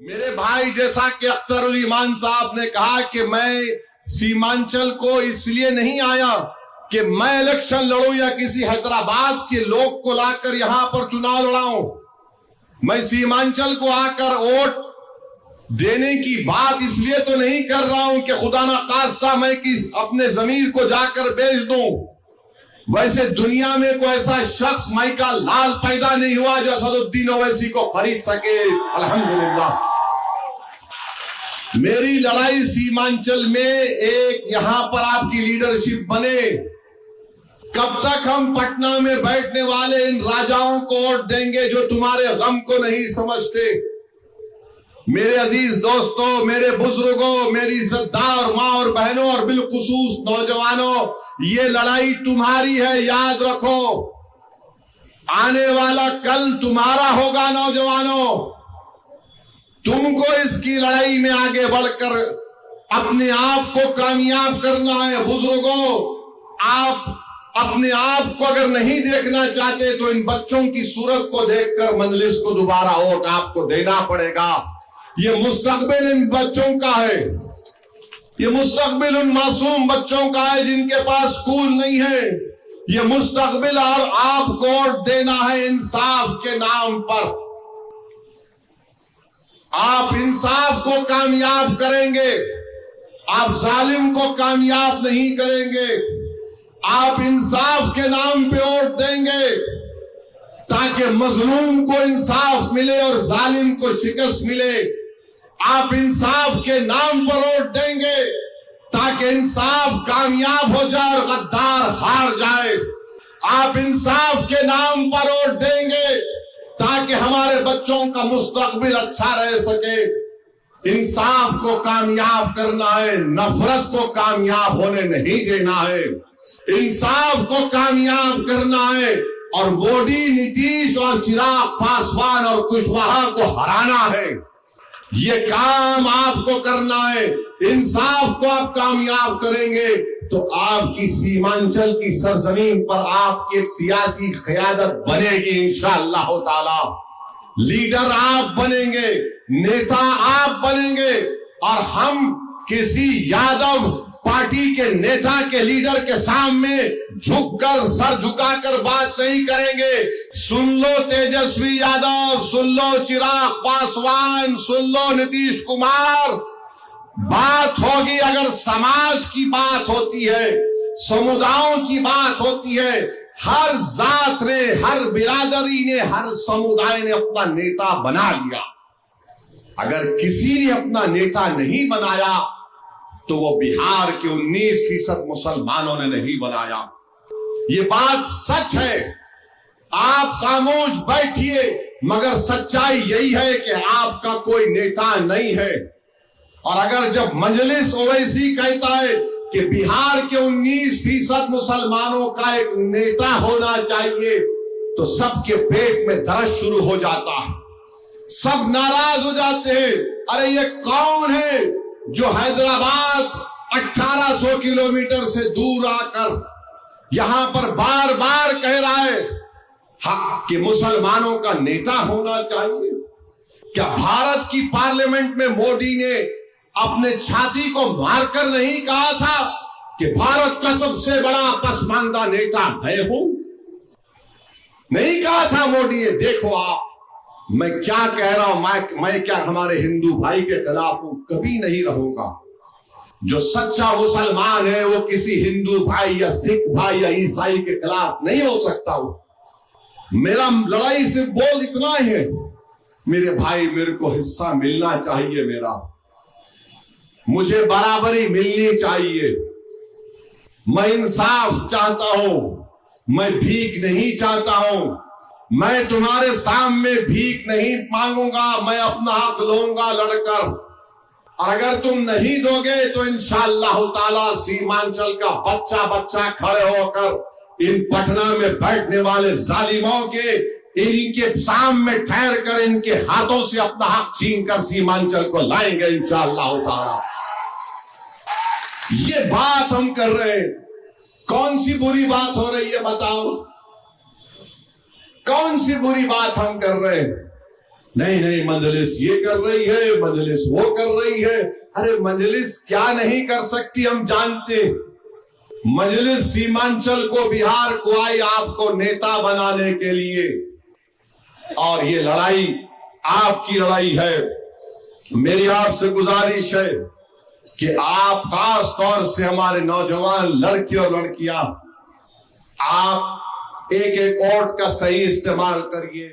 मेरे भाई, जैसा कि अख्तरुल ईमान साहब ने कहा कि मैं सीमांचल को इसलिए नहीं आया कि मैं इलेक्शन लड़ूं या किसी हैदराबाद के लोग को लाकर यहां पर चुनाव लड़ाऊं। मैं सीमांचल को आकर वोट देने की बात इसलिए तो नहीं कर रहा हूं कि खुदा ना खास्ता मैं अपने जमीर को जाकर बेच दूं। वैसे दुनिया में कोई ऐसा शख्स माइका लाल पैदा नहीं हुआ जो असदुद्दीन ओवैसी को खरीद सके। अल्हम्दुलिल्लाह। मेरी लड़ाई सीमांचल में एक यहां पर आपकी लीडरशिप बने। कब तक हम पटना में बैठने वाले इन राजाओं को वोट देंगे जो तुम्हारे गम को नहीं समझते। मेरे अजीज दोस्तों, मेरे बुजुर्गों, मेरी इज्जतदार माँ और बहनों और बिलखुसूस नौजवानों, ये लड़ाई तुम्हारी है, याद रखो। आने वाला कल तुम्हारा होगा। नौजवानों, तुमको इसकी लड़ाई में आगे बढ़कर अपने आप को कामयाब करना है। बुजुर्गों, आप अपने आप को अगर नहीं देखना चाहते तो इन बच्चों की सूरत को देखकर मजलिस को दोबारा वोट आपको देना पड़ेगा। ये मुस्तकबिल इन बच्चों का है, ये मुस्तकबिल उन मासूम बच्चों का है जिनके पास स्कूल नहीं है। ये मुस्तकबिल और आपको वोट देना है इंसाफ के नाम पर। आप इंसाफ को कामयाब करेंगे, आप जालिम को कामयाब नहीं करेंगे। आप इंसाफ के नाम पे वोट देंगे ताकि मजलूम को इंसाफ मिले और जालिम को शिकस्त मिले। आप इंसाफ के नाम पर वोट देंगे ताकि इंसाफ कामयाब हो जाए और गद्दार हार जाए। आप इंसाफ के नाम पर वोट देंगे ताकि हमारे बच्चों का मुस्तकबिल अच्छा रह सके। इंसाफ को कामयाब करना है, नफरत को कामयाब होने नहीं देना है। इंसाफ को कामयाब करना है और मोदी, नीतीश और चिराग पासवान और कुशवाहा को हराना है। ये काम आपको करना है। इंसाफ को आप कामयाब करेंगे तो आपकी सीमांचल की सरजमीन पर आपकी एक सियासी क़यादत बनेगी इंशाअल्लाह ताला। लीडर आप बनेंगे, नेता आप बनेंगे और हम किसी यादव पार्टी के नेता के लीडर के सामने झुककर सर झुकाकर बात नहीं करेंगे। सुन लो तेजस्वी यादव, सुन लो चिराग पासवान, सुन लो नीतीश कुमार। बात होगी अगर समाज की बात होती है, समुदायों की बात होती है। हर जात ने, हर बिरादरी ने, हर समुदाय ने अपना नेता बना लिया। अगर किसी ने अपना नेता नहीं बनाया तो वो बिहार के 19% मुसलमानों ने नहीं बनाया। ये बात सच है। आप खामोश बैठिए, मगर सच्चाई यही है कि आपका कोई नेता नहीं है। और अगर जब मजलिस ओवैसी कहता है कि बिहार के 19% मुसलमानों का एक नेता होना चाहिए तो सबके पेट में दर्द शुरू हो जाता है, सब नाराज हो जाते हैं। अरे ये कौन है जो हैदराबाद 1800 किलोमीटर से दूर आकर यहां पर बार बार कह रहा है कि मुसलमानों का नेता होना चाहिए। क्या भारत की पार्लियामेंट में मोदी ने अपने छाती को मारकर नहीं कहा था कि भारत का सबसे बड़ा पसमानदा नेता मैं हूं? नहीं कहा था मोदी ने। देखो आप, मैं क्या कह रहा हूं, मैं क्या हमारे हिंदू भाई के खिलाफ हूं? कभी नहीं रहूंगा। जो सच्चा मुसलमान है वो किसी हिंदू भाई या सिख भाई या ईसाई के खिलाफ नहीं हो सकता हूं। मेरा लड़ाई से बोल इतना ही है, मेरे भाई मेरे को हिस्सा मिलना चाहिए। मुझे बराबरी मिलनी चाहिए। मैं इंसाफ चाहता हूं, मैं भीख नहीं चाहता हूं। मैं तुम्हारे सामने भीख नहीं मांगूंगा, मैं अपना हक लूंगा लड़कर। और अगर तुम नहीं दोगे तो इंशाअल्लाह ताला सीमांचल का बच्चा बच्चा खड़े होकर इन पटना में बैठने वाले जालिमों के इनके सामने ठहर कर इनके हाथों से अपना हक छीन कर सीमांचल को लाएंगे इंशाअल्लाह ताला। ये बात हम कर रहे हैं। कौन सी बुरी बात हो रही है बताओ? कौन सी बुरी बात हम कर रहे हैं? नहीं नहीं, मजलिस ये कर रही है, मजलिस वो कर रही है। अरे मजलिस क्या नहीं कर सकती हम जानते। मजलिस सीमांचल को, बिहार को आई आपको नेता बनाने के लिए, और ये लड़ाई आपकी लड़ाई है। मेरी आपसे गुजारिश है कि आप खास तौर से हमारे नौजवान लड़के और लड़कियां, आप एक एक वोट का सही इस्तेमाल करिए।